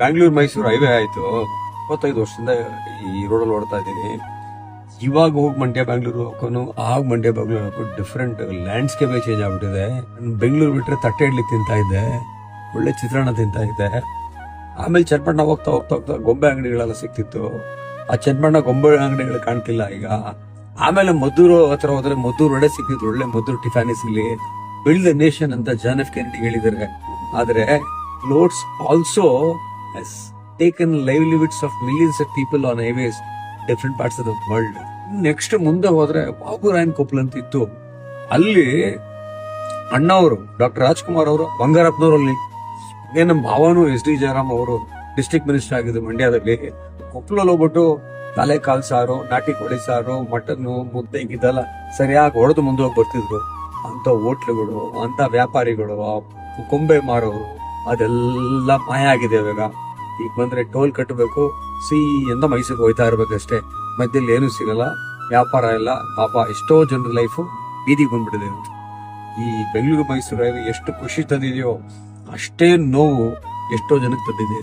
Bangalore Mysuru highway ಆಯ್ತು, 25 ವರ್ಷದಿಂದ ಈ ರೋಡಲ್ಲಿ ಓಡ್ತಾ ಇದ್ದೀನಿ. ಇವಾಗ ಹೋಗಿ ಮಂಡ್ಯ ಬ್ಯಾಂಗ್ಳೂರು ಹೋಗೋನು, ಆಗ ಮಂಡ್ಯ ಬ್ಯಾಂಗ್ಳೂರು ಹೋಗೋದು ಡಿಫ್ರೆಂಟ್ ಲ್ಯಾಂಡ್ಸ್ಕೇಪೇ ಚೇಂಜ್ ಆಗ್ಬಿಟ್ಟಿದೆ. ಬೆಂಗಳೂರು ಬಿಟ್ರೆ ತಟ್ಟೆ ಇಡ್ಲಿ ತಿಂತಾ ಇದ್ದೆ, ಒಳ್ಳೆ ಚಿತ್ರಾನ್ನ ತಿಂತಾ ಇದ್ದೆ. ಆಮೇಲೆ ಚನ್ನಪಟ್ಟಣ ಹೋಗ್ತಾ ಹೋಗ್ತಾ ಹೋಗ್ತಾ ಗೊಂಬೆ ಅಂಗಡಿಗಳೆಲ್ಲ ಸಿಕ್ತಿತ್ತು. ಆ ಚನ್ನಪಟ್ಟಣ ಗೊಂಬೆ ಅಂಗಡಿಗಳು ಕಾಣ್ತಿಲ್ಲ ಈಗ. ಆಮೇಲೆ ಮದ್ದೂರು ಹತ್ರ ಹೋದ್ರೆ ಮದ್ದೂರು ವಡೆ ಸಿಕ್ಕಿದ್ರು, ಒಳ್ಳೆ ಮದ್ದೂರು ಟಿಫಾನಿಸ್ ಇಲ್ಲಿ ಬಿಲ್ಡ್ ದ ನೇಷನ್ ಅಂತ ಜಾನ್ ಎಫ್ ಕೆನೆಡಿ ಹೇಳಿದ್ದಾರೆ. ಆದ್ರೆ floats also has taken livelihoods of millions of people on highways, different parts of the world. Next ಮುಂದೆ ಹೋದ್ರೆ ಬಾಬುರಾಯನ್ ಕೊಪ್ಪಲ್ ಅಂತ ಇತ್ತು, ಅಲ್ಲಿ ಅಣ್ಣವರು ಡಾಕ್ಟರ್ ರಾಜ್ಕುಮಾರ್ ಅವರು ಬಂಗಾರಪ್ಪನವರಲ್ಲಿ ನಮ್ಮ ಭಾವನು ಎಸ್ ಡಿ ಜಯರಾಮ್ ಅವರು ಡಿಸ್ಟ್ರಿಕ್ಟ್ ಮಿನಿಸ್ಟರ್ ಆಗಿದ್ರು ಮಂಡ್ಯದಲ್ಲಿ. ಕೊಪ್ಪಲಲ್ಲಿ ಹೋಗ್ಬಿಟ್ಟು ತಲೆ ಕಾಲ್ ಸಾರು, ನಾಟಿ ಕೋಳಿ ಸಾರು, ಮಟನ್, ಮುದ್ದೆ ಇದೆಲ್ಲ ಸರಿಯಾಗಿ ಹೊಡೆದು ಮುಂದೆ ಹೋಗಿ ಬರ್ತಿದ್ರು. ಅಂತ ಹೋಟ್ಲುಗಳು, ಅಂತ ವ್ಯಾಪಾರಿಗಳು, ಕೊಂಬೆ ಮಾರೋರು ಅದೆಲ್ಲ ಮಾಯ ಆಗಿದೆ ಇವಾಗ. ಈಗ ಬಂದ್ರೆ ಟೋಲ್ ಕಟ್ಟಬೇಕು, ಅಂತ ಮೈಸೂರಿಗೆ ಹೋಯ್ತಾ ಇರ್ಬೇಕಷ್ಟೇ, ಮಧ್ಯದಲ್ಲಿ ಏನೂ ಸಿಗಲ್ಲ, ವ್ಯಾಪಾರ ಇಲ್ಲ. ಪಾಪ ಎಷ್ಟೋ ಜನರ ಲೈಫು ಬೀದಿಗೆ ಬಂದ್ಬಿಟ್ಟಿದೆ. ಈ ಬೆಂಗಳೂರು ಮೈಸೂರು ಎಷ್ಟು ಖುಷಿ ತಂದಿದೆಯೋ ಅಷ್ಟೇ ನೋವು ಎಷ್ಟೋ ಜನಕ್ಕೆ ತಂದಿದೆ.